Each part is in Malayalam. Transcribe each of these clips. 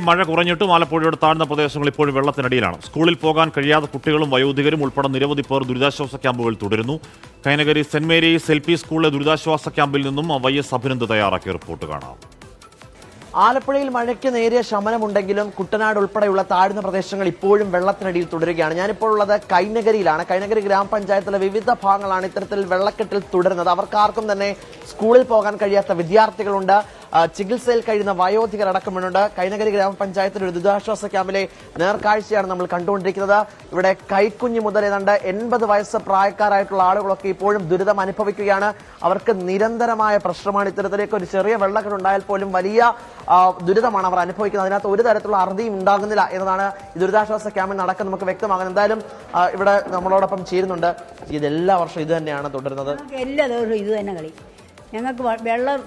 മഴ കുറഞ്ഞിട്ടും ആലപ്പുഴയുടെ താഴ്ന്ന പ്രദേശങ്ങൾ ഇപ്പോഴും വെള്ളത്തിനടിയിലാണ്. സ്കൂളിൽ പോകാൻ കഴിയാത്ത കുട്ടികളും വയോധികരും ഉൾപ്പെടെ നിരവധി പേർ ദുരിതാശ്വാസ ക്യാമ്പുകളിൽ തുടരുന്നു. കൈനകരി സെന്റ് മേരീസ് LP സ്കൂളിലെ ദുരിതാശ്വാസ ക്യാമ്പിൽ നിന്നും YS അഭിനന്ദ് തയ്യാറാക്കിയ റിപ്പോർട്ട് കാണാം. ആലപ്പുഴയിൽ മഴയ്ക്ക് നേരിയ ശമനമുണ്ടെങ്കിലും കുട്ടനാട് ഉൾപ്പെടെയുള്ള താഴ്ന്ന പ്രദേശങ്ങൾ ഇപ്പോഴും വെള്ളത്തിനടിയിൽ തുടരുകയാണ്. ഞാനിപ്പോൾ ഉള്ളത് കൈനകരിയിലാണ്. കൈനകരി ഗ്രാമപഞ്ചായത്തിലെ വിവിധ ഭാഗങ്ങളാണ് ഇത്തരത്തിൽ വെള്ളക്കെട്ടിൽ തുടരുന്നത്. അവർക്കാർക്കും തന്നെ സ്കൂളിൽ പോകാൻ കഴിയാത്ത വിദ്യാർത്ഥികളുണ്ട്, ചികിത്സയിൽ കഴിയുന്ന വയോധികർ അടക്കമുണ്ട്. കൈനകരി ഗ്രാമപഞ്ചായത്തിലെ ഒരു ദുരിതാശ്വാസ ക്യാമ്പിലെ നേർക്കാഴ്ചയാണ് നമ്മൾ കണ്ടുകൊണ്ടിരിക്കുന്നത്. ഇവിടെ കൈക്കുഞ്ഞ് മുതൽ ഏതാണ്ട് 80 വയസ്സ് പ്രായക്കാരായിട്ടുള്ള ആളുകളൊക്കെ ഇപ്പോഴും ദുരിതം അനുഭവിക്കുകയാണ്. അവർക്ക് നിരന്തരമായ പ്രശ്നമാണ്. ഇത്തരത്തിലേക്ക് ഒരു ചെറിയ വെള്ളക്കെട്ട് ഉണ്ടായാൽ പോലും വലിയ ദുരിതമാണ് അവർ അനുഭവിക്കുന്നത്. അതിനകത്ത് ഒരു തരത്തിലുള്ള അറുതിയും ഉണ്ടാകുന്നില്ല എന്നതാണ് ഈ ദുരിതാശ്വാസ ക്യാമ്പിൽ നടക്കാൻ നമുക്ക് വ്യക്തമാകുന്നത്. എന്തായാലും ഇവിടെ നമ്മളോടൊപ്പം ചേരുന്നുണ്ട്. ഇതെല്ലാ വർഷവും ഇത് തന്നെയാണ് തുടരുന്നത്. എല്ലാ ദിവസവും ഇത് തന്നെ കളി. ഞങ്ങൾക്ക്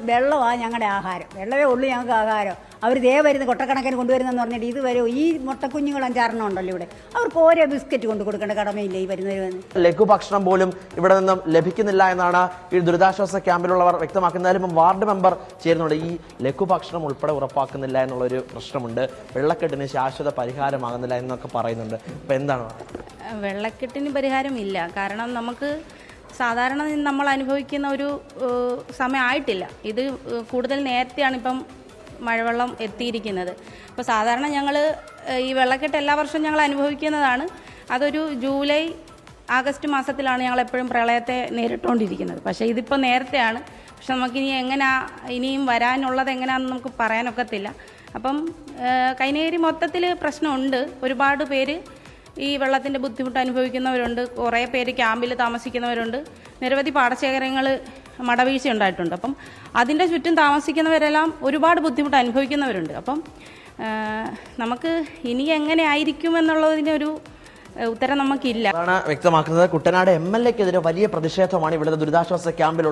വെള്ളമാണ് ഞങ്ങളുടെ ആഹാരം. വെള്ളമേ ഉള്ളൂ ഞങ്ങൾക്ക് ആഹാരം. അവർ വരുന്ന കൊട്ടക്കണക്കിന് കൊണ്ടുവരുന്നതെന്ന് പറഞ്ഞിട്ട് ഇതുവരെ ഈ മുട്ടക്കുഞ്ഞുങ്ങൾ 5-6 ഉണ്ടല്ലോ ഇവിടെ, അവർക്ക് ഓരോ ബിസ്ക്കറ്റ് കൊണ്ട് കൊടുക്കേണ്ട കടമയില്ല ഈ വരുന്നവരുവന്ന്. ലഘുഭക്ഷണം പോലും ഇവിടെ നിന്നും ലഭിക്കുന്നില്ല എന്നാണ് ഈ ദുരിതാശ്വാസ ക്യാമ്പിലുള്ളവർ വ്യക്തമാക്കുന്നതിലും വാർഡ് മെമ്പർ ചേരുന്നുണ്ട്. ഈ ലഘുഭക്ഷണം ഉൾപ്പെടെ ഉറപ്പാക്കുന്നില്ല എന്നുള്ളൊരു പ്രശ്നമുണ്ട്. വെള്ളക്കെട്ടിന് ശാശ്വത പരിഹാരമാകുന്നില്ല എന്നൊക്കെ പറയുന്നുണ്ട്. അപ്പൊ എന്താണ്? വെള്ളക്കെട്ടിന് പരിഹാരമില്ല. കാരണം നമുക്ക് സാധാരണ നമ്മൾ അനുഭവിക്കുന്ന ഒരു സമയമായിട്ടില്ല. ഇത് കൂടുതൽ നേരത്തെയാണ് ഇപ്പം മഴവെള്ളം എത്തിയിരിക്കുന്നത്. അപ്പോൾ സാധാരണ ഞങ്ങൾ ഈ വെള്ളക്കെട്ട് എല്ലാ വർഷവും ഞങ്ങൾ അനുഭവിക്കുന്നതാണ്. അതൊരു ജൂലൈ ആഗസ്റ്റ് മാസത്തിലാണ് ഞങ്ങൾ എപ്പോഴും പ്രളയത്തെ നേരിട്ടുകൊണ്ടിരിക്കുന്നത്. പക്ഷേ ഇതിപ്പോൾ നേരത്തെയാണ്. പക്ഷെ നമുക്കിനി ഇനിയും വരാനുള്ളത് എങ്ങനെയാണെന്ന് നമുക്ക് പറയാനൊക്കത്തില്ല. അപ്പം കൈനകരി മൊത്തത്തിൽ പ്രശ്നമുണ്ട്. ഒരുപാട് പേര് ഈ വെള്ളത്തിൻ്റെ ബുദ്ധിമുട്ട് അനുഭവിക്കുന്നവരുണ്ട്. കുറേ പേര് ക്യാമ്പിൽ താമസിക്കുന്നവരുണ്ട്. നിരവധി പാടശേഖരങ്ങൾ മടവീഴ്ച ഉണ്ടായിട്ടുണ്ട്. അപ്പം അതിൻ്റെ ചുറ്റും താമസിക്കുന്നവരെല്ലാം ഒരുപാട് ബുദ്ധിമുട്ട് അനുഭവിക്കുന്നവരുണ്ട്. അപ്പം നമുക്ക് ഇനി എങ്ങനെ ആയിരിക്കുമെന്നുള്ളതിനൊരു ഉത്തരം നമുക്കില്ല. അതാണ് വ്യക്തമാക്കുന്നത്. കുട്ടനാട് MLAക്കെതിരെ വലിയ പ്രതിഷേധമാണ് ഇവിടുത്തെ ദുരിതാശ്വാസ ക്യാമ്പിൽ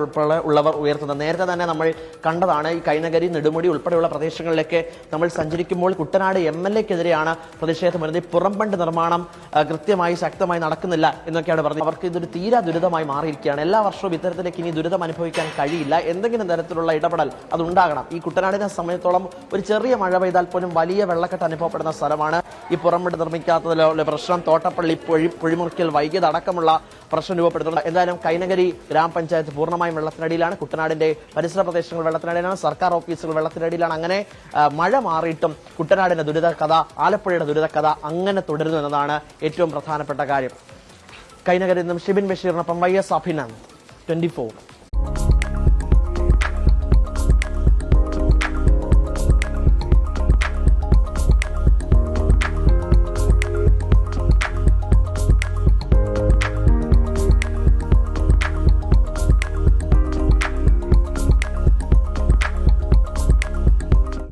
ഉള്ളവർ ഉയർത്തുന്നത്. നേരത്തെ തന്നെ നമ്മൾ കണ്ടതാണ്. ഈ കൈനകരി, നെടുമുടി ഉൾപ്പെടെയുള്ള പ്രദേശങ്ങളിലേക്ക് നമ്മൾ സഞ്ചരിക്കുമ്പോൾ കുട്ടനാട് MLAക്കെതിരെയാണ് പ്രതിഷേധം വരുന്നത്. ഈ പുറംബണ്ട് നിർമ്മാണം കൃത്യമായി ശക്തമായി നടക്കുന്നില്ല എന്നൊക്കെയാണ് പറഞ്ഞത്. അവർക്ക് ഇതൊരു തീരാ ദുരിതമായി മാറിയിരിക്കുകയാണ്. എല്ലാ വർഷവും ഇത്തരത്തിലേക്ക് ഇനി ദുരിതം അനുഭവിക്കാൻ കഴിയില്ല. എന്തെങ്കിലും തരത്തിലുള്ള ഇടപെടൽ അതുണ്ടാകണം. ഈ കുട്ടനാടിനെ സംബന്ധിച്ചോളം ഒരു ചെറിയ മഴ പെയ്താൽ പോലും വലിയ വെള്ളക്കെട്ട് അനുഭവപ്പെടുന്ന സ്ഥലമാണ്. ഈ പുറംബണ്ട് നിർമ്മിക്കാത്തതിലുള്ള പ്രശ്നം, തോട്ടപ്പള്ളി പൊഴിമുറിക്കൽ വൈകിയത് അടക്കമുള്ള പ്രശ്നം രൂപപ്പെടുത്തുന്നുണ്ട്. എന്തായാലും കൈനകരി ഗ്രാമപഞ്ചായത്ത് പൂർണ്ണമായും വെള്ളത്തിനടിയിലാണ്. കുട്ടനാടിന്റെ പരിസര പ്രദേശങ്ങൾ വെള്ളത്തിനടിയിലാണ്. സർക്കാർ ഓഫീസുകൾ വെള്ളത്തിനടിയിലാണ്. അങ്ങനെ മഴ മാറിയിട്ടും കുട്ടനാടിന്റെ ദുരിത കഥ, ആലപ്പുഴയുടെ ദുരിത കഥ അങ്ങനെ തുടരുന്നു എന്നതാണ് ഏറ്റവും പ്രധാനപ്പെട്ട കാര്യം. കൈനകരിൽ നിന്നും ഷിബിൻ ബഷീറിനൊപ്പം YS അഭിനന്ദ്, 24.